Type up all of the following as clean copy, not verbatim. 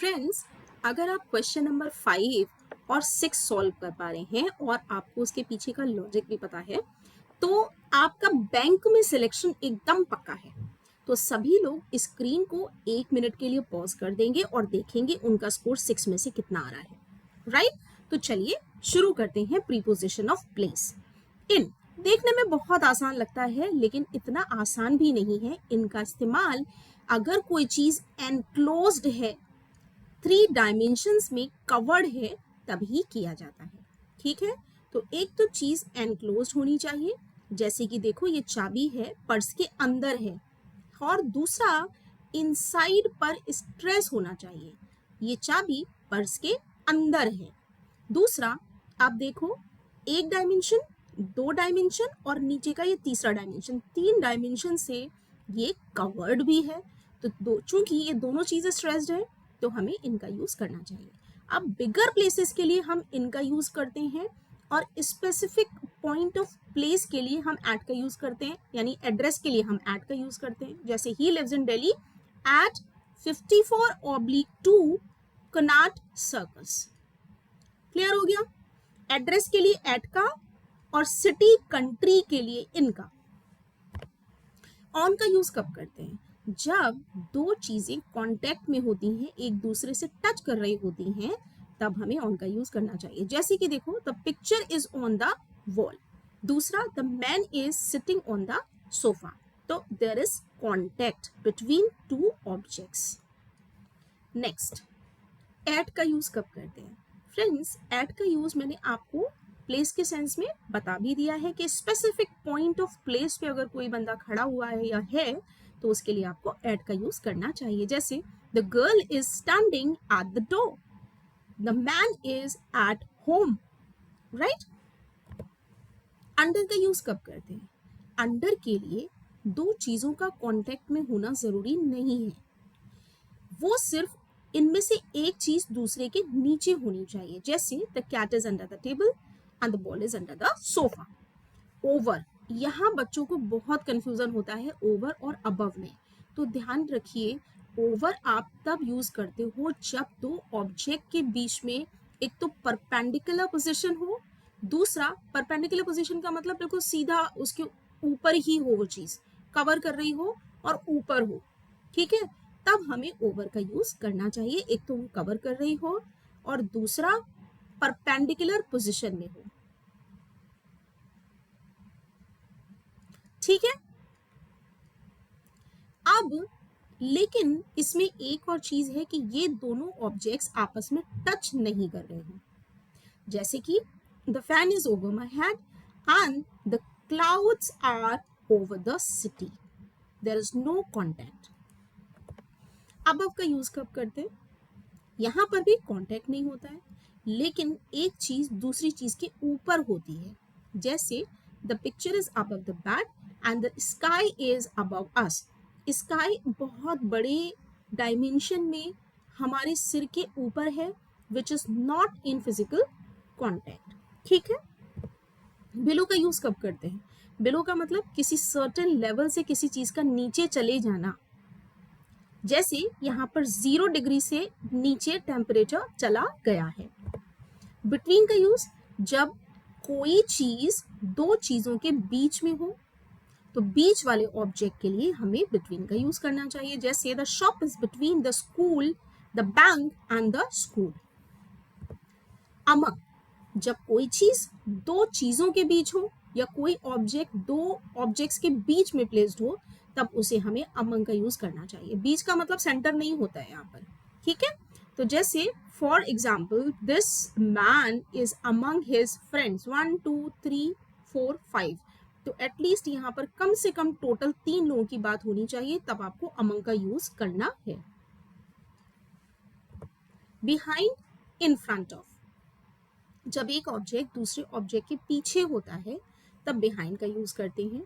Friends, अगर आप question number 5 और 6 सॉल्व कर पा रहे हैं और आपको उसके पीछे का लॉजिक भी पता है, तो आपका बैंक में सिलेक्शन एकदम पक्का है। तो सभी लोग स्क्रीन को 1 मिनट के लिए पॉज कर देंगे और देखेंगे उनका स्कोर 6 में से कितना आ रहा है, राइट? तो चलिए शुरू करते हैं प्रीपोजिशन ऑफ प्लेस। इन देखने में बहुत आसान लगता है, लेकिन इतना आसान भी नहीं है। इनका इस्तेमाल अगर कोई चीज एनक्लोज्ड है, 3 डायमेंशंस में कवर्ड है, तभी किया जाता है। ठीक है, तो एक तो चीज एनक्लोज्ड होनी चाहिए, जैसे कि देखो ये चाबी है, पर्स के अंदर है। और दूसरा, इनसाइड पर स्ट्रेस होना चाहिए, ये चाबी पर्स के अंदर है। दूसरा, आप देखो, 1 डायमेंशन, 2 डायमेंशन और नीचे का ये तीसरा डायमेंशन, 3 डायमेंशन से ये कवर्ड भी है। तो चूंकि ये दोनों चीजें स्ट्रेस्ड है, तो हमें इनका यूज करना चाहिए। अब बिगर प्लेसेस के लिए हम इनका यूज करते हैं, और स्पेसिफिक पॉइंट ऑफ प्लेस के लिए हम एट का यूज करते हैं, यानी एड्रेस के लिए हम एट का यूज करते हैं। जैसे he lives in Delhi at 54/2 Connaught circus. Clear हो गया? एड्रेस के लिए एट का और सिटी कंट्री के लिए इनका। ऑन का यूज कब करते हैं? जब दो चीजें कांटेक्ट में होती हैं, एक दूसरे से टच कर रही होती हैं, तब हमें ऑन का यूज करना चाहिए। जैसे कि देखो, the picture is on the wall. दूसरा, the man is sitting on the sofa. तो there is contact between 2 objects. Next, at का यूज कब करते हैं? फ्रेंड्स, एट का यूज मैंने आपको प्लेस के सेंस में बता भी दिया है कि स्पेसिफिक पॉइंट ऑफ प्लेस पे अगर कोई बंदा खड़ा हुआ है या है, तो उसके लिए आपको एट का यूज करना चाहिए। जैसे the girl is standing at the door, the man is at home, right? Under का यूज कब करते हैं? अंडर के लिए दो चीजों का कांटेक्ट में होना जरूरी नहीं है, वो सिर्फ इनमें से एक चीज दूसरे के नीचे होनी चाहिए। जैसे the cat is under the table and the ball is under the sofa. Over, यहाँ बच्चों को बहुत कंफ्यूजन होता है ओवर और अबव में, तो ध्यान रखिए, ओवर आप तब यूज करते हो जब दो ऑब्जेक्ट के बीच में एक तो परपेंडिकुलर पोजीशन हो, दूसरा, परपेंडिकुलर पोजीशन का मतलब बिल्कुल सीधा उसके ऊपर ही हो, वो चीज कवर कर रही हो और ऊपर हो। ठीक है, तब हमें ओवर का यूज करना चाहिए। एक तो वो कवर कर रही हो और दूसरा परपेंडिकुलर पोजीशन में हो। ठीक है, अब लेकिन इसमें एक और चीज है कि ये दोनों ऑब्जेक्ट्स आपस में टच नहीं कर रहे हैं। जैसे कि the fan is over my head and the clouds are over the city, there is no contact. अब का यूज कब करते हैं? यहां पर भी कॉन्टैक्ट नहीं होता है, लेकिन एक चीज दूसरी चीज के ऊपर होती है। जैसे the picture is above the bed and the sky is above us. Sky बहुत बड़े डायमेंशन में हमारे सिर के ऊपर है, which is not in physical contact. ठीक है, बिलो का यूज कब करते हैं? बिलो का मतलब किसी सर्टेन लेवल से किसी चीज का नीचे चले जाना। जैसे यहाँ पर 0 डिग्री से नीचे टेम्परेचर चला गया है। बिटवीन का यूज जब कोई चीज दो चीजों के बीच में हो, तो बीच वाले ऑब्जेक्ट के लिए हमें बिटवीन का यूज करना चाहिए। जैसे the shop is between the school, the bank and the school. Among, जब कोई चीज दो चीजों के बीच हो या कोई ऑब्जेक्ट दो ऑब्जेक्ट्स के बीच में प्लेस्ड हो, तब उसे हमें अमंग का यूज करना चाहिए। बीच का मतलब सेंटर नहीं होता है यहाँ पर। ठीक है, तो जैसे for example, this man is among his friends 1 2 3 4 5। तो एटलीस्ट यहाँ पर कम से कम टोटल 3 लोगों की बात होनी चाहिए, तब आपको अमंग का यूज करना है। बिहाइंड, इन फ्रंट ऑफ, जब एक ऑब्जेक्ट दूसरे ऑब्जेक्ट के पीछे होता है, तब बिहाइंड का यूज करते हैं।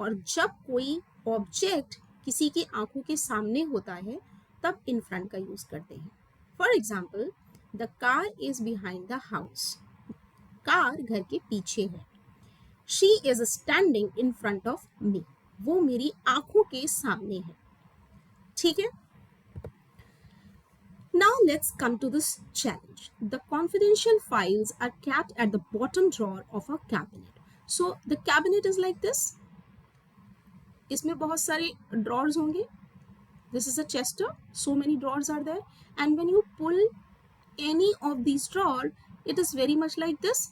और जब कोई ऑब्जेक्ट किसी की आंखों के सामने होता है, तब इन फ्रंट का यूज करते हैं। For example, the car is behind the house. Car घर के पीछे है। She is standing in front of me, वो मेरी आंखों के सामने है। ठीक है, Now let's come to this challenge. The confidential files are kept at the bottom drawer of a cabinet. So the cabinet is like this. इसमें बहुत सारे drawers होंगे. This is a chester. So many drawers are there. And when you pull any of these drawer, it is very much like this.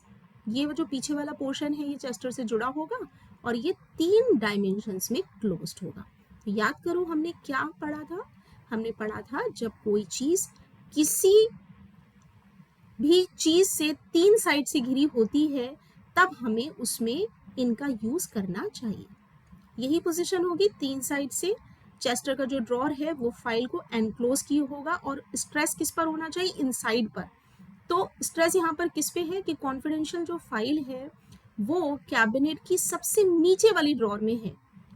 ये जो पीछे वाला portion है ये चेस्टर से जुड़ा होगा और ये 3 डायमेंशंस में क्लोज्ड होगा. तो याद करो हमने क्या पढ़ा था. हमने पढ़ा था जब कोई चीज किसी भी चीज से 3 साइड से घिरी होती है तब हमें उसमें इनका यूज करना चाहिए. यही पोजीशन होगी 3 साइड से. चेस्टर का जो ड्रॉर है वो फाइल को एनक्लोज किए होगा और स्ट्रेस किस पर होना चाहिए, इनसाइड पर. तो स्ट्रेस यहाँ पर किस पे है कि कॉन्फिडेंशियल जो फाइल है वो कैबिनेट की सबसे नीचे वाली ड्रॉर में है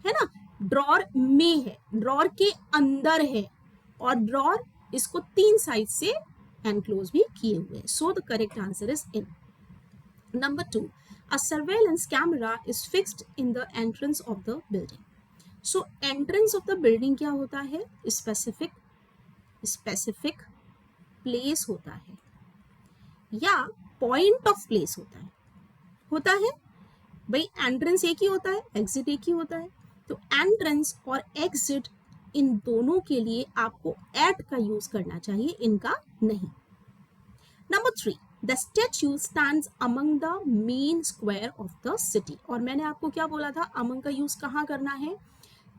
ना. ड्रॉर में है, ड्रॉर के अंदर है और ड्रॉर इसको 3 साइड से एनक्लोज भी किए हुए. So the correct answer is in. Number 2, a surveillance camera is fixed in the entrance of the building. So entrance of the building क्या होता है, specific place होता है या point of place होता है भाई. एंट्रेंस एक ही होता है, एग्जिट एक ही होता है. तो एंट्रेंस और एग्जिट इन दोनों के लिए आपको एट का यूज करना चाहिए, इनका नहीं. Number 3, the statue stands among the main square of the city. और मैंने आपको क्या बोला था, अमंग का यूज कहाँ करना है.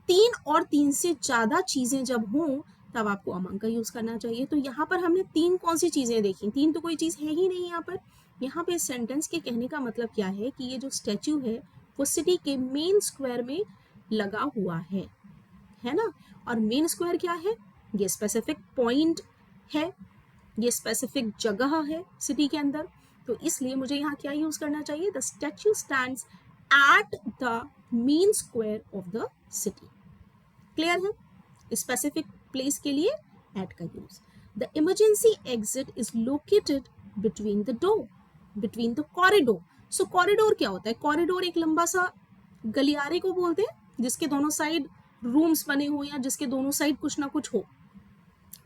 3 और 3 से ज्यादा चीजें जब हों तब आपको अमंग का यूज करना चाहिए. तो यहाँ पर हमने 3 कौन सी चीजें देखी, 3 तो कोई चीज है ही नहीं यहाँ पर. यहाँ पे सेंटेंस के कहने का मतलब क्या है कि ये जो स्टैच्यू है वो सिटी के मेन स्क्वायर में लगा हुआ है ना. और मेन स्क्वायर क्या है, ये स्पेसिफिक पॉइंट है, ये स्पेसिफिक जगह है सिटी के अंदर. तो इसलिए मुझे यहाँ क्या यूज करना चाहिए, the statue stands at the main square of the city. Clear है. स्पेसिफिक प्लेस के लिए एट का use. The emergency exit is located between the door, between the corridor. So corridor क्या होता है, कॉरिडोर एक लंबा सा गलियारे को बोलते हैं जिसके दोनों साइड रूम्स बने हो या जिसके दोनों साइड कुछ ना कुछ हो.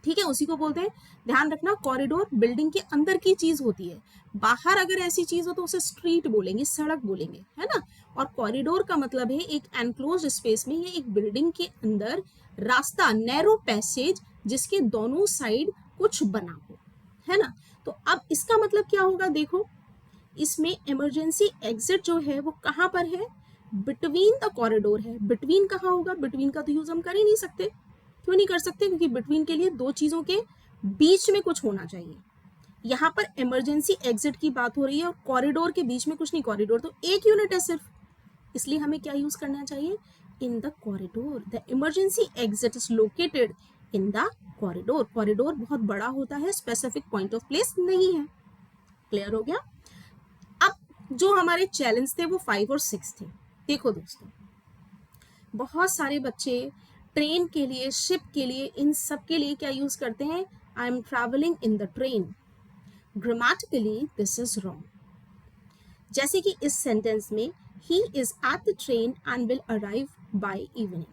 ठीक है, उसी को बोलते हैं. ध्यान रखना, कॉरिडोर बिल्डिंग के अंदर की चीज होती है. बाहर अगर ऐसी चीज हो तो उसे स्ट्रीट बोलेंगे, सड़क बोलेंगे, है ना. और कॉरिडोर का मतलब है एक एनक्लोज्ड स्पेस में या एक बिल्डिंग के अंदर रास्ता, नैरो पैसेज जिसके दोनों साइड कुछ बना हो, है ना. तो अब इसका मतलब क्या होगा, देखो इसमें इमरजेंसी एग्जिट जो है वो कहाँ पर है, बिटवीन द कॉरिडोर है. बिटवीन कहाँ होगा, बिटवीन का तो यूज हम कर ही नहीं सकते. क्यों नहीं कर सकते, क्योंकि बिटवीन के लिए 2 चीजों के बीच में कुछ होना चाहिए. यहाँ पर इमरजेंसी एग्जिट की बात हो रही है और कॉरिडोर के बीच में कुछ नहीं, कॉरिडोर तो एक यूनिट है सिर्फ. इसलिए हमें क्या यूज करना चाहिए, in the corridor. The emergency exit is located in the corridor. Corridor बहुत बड़ा होता है, स्पेसिफिक पॉइंट ऑफ प्लेस नहीं है. क्लियर हो गया. अब जो हमारे चैलेंज थे वो 5 और 6 थे. देखो दोस्तों, बहुत सारे बच्चे ट्रेन के लिए, शिप के लिए, इन सब के लिए क्या यूज करते हैं, I am travelling in the train. Grammatically this is wrong. जैसे कि इस सेंटेंस में he is at the train and will arrive by evening.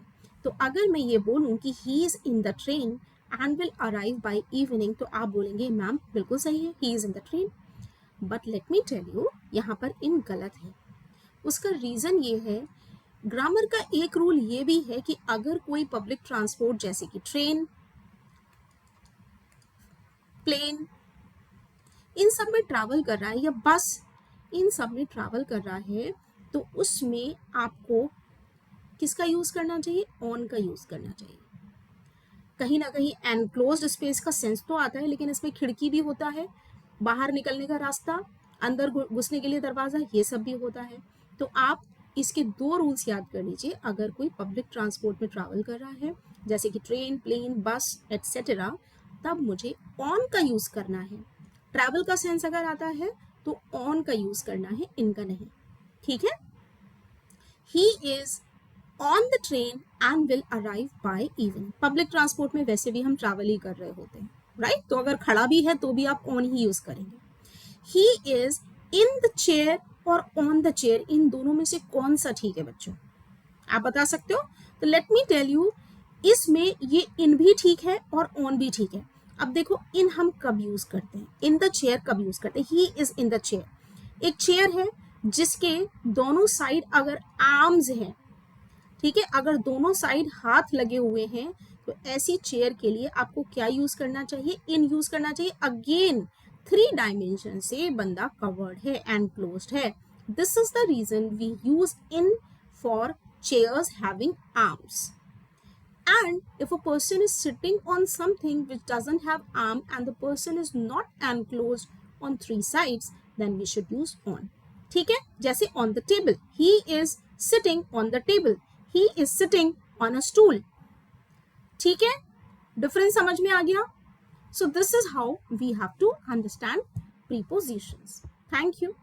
तो अगर मैं ये बोलूं कि he is in the train and will arrive by evening तो आप बोलेंगे मैम बिल्कुल सही है, he is in the train. But let me tell you, यहाँ पर इन गलत है. उसका रीजन ये है, ग्रामर का एक रूल ये भी है कि अगर कोई पब्लिक ट्रांसपोर्ट जैसे कि ट्रेन, प्लेन, इन सब में ट्रैवल कर रहा है या बस, इन सब में ट्रैवल कर रहा है तो उसमें आपको किसका यूज करना चाहिए, ऑन का यूज करना चाहिए. कहीं ना कहीं एनक्लोज्ड स्पेस का सेंस तो आता है, लेकिन इसमें खिड़की भी होता है, बाहर निकलने का रास्ता, अंदर घुसने के लिए दरवाजा, ये सब भी होता है. तो आप इसके 2 रूल्स याद कर लीजिए. अगर कोई पब्लिक ट्रांसपोर्ट में ट्रैवल कर रहा है जैसे कि ट्रेन, प्लेन, बस एटसेट्रा, तब मुझे ऑन का यूज करना है. ट्रैवल का सेंस अगर आता है तो ऑन का यूज करना है, इनका नहीं. ठीक है. He is on the train and will arrive by evening. Public transport में वैसे भी हम ट्रैवल ही कर रहे होते हैं, राइट. तो अगर खड़ा भी है तो भी आप ऑन ही यूज करेंगे. ही इज इन द चेयर और ऑन द चेयर, इन दोनों में से कौन सा ठीक है बच्चों, आप बता सकते हो. तो लेट मी टेल यू, इसमें ये इन भी ठीक है और ऑन भी ठीक है. अब देखो इन हम कब यूज करते हैं, इन द चेयर कब यूज करते हैं, ही इज इन द चेयर। एक चेयर है जिसके दोनों साइड अगर आर्म्स हैं, ठीक है, अगर दोनों साइड हाथ लगे हुए हैं, तो ऐसी चेयर के लिए आपको क्या यूज करना चाहिए, इन यूज करना चाहिए। अगेन 3 डायमेंशन से बंदा कवर्ड है, एंड क्लोज्ड है। This is the reason we use in for chairs having arms. And if a person is sitting on something which doesn't have arm and the person is not enclosed on 3 sides, then we should use on. ठीक है, जैसे on the table, he is sitting on the table, he is sitting on a stool. ठीक है, difference समझ में आ गया? So this is how we have to understand prepositions. Thank you.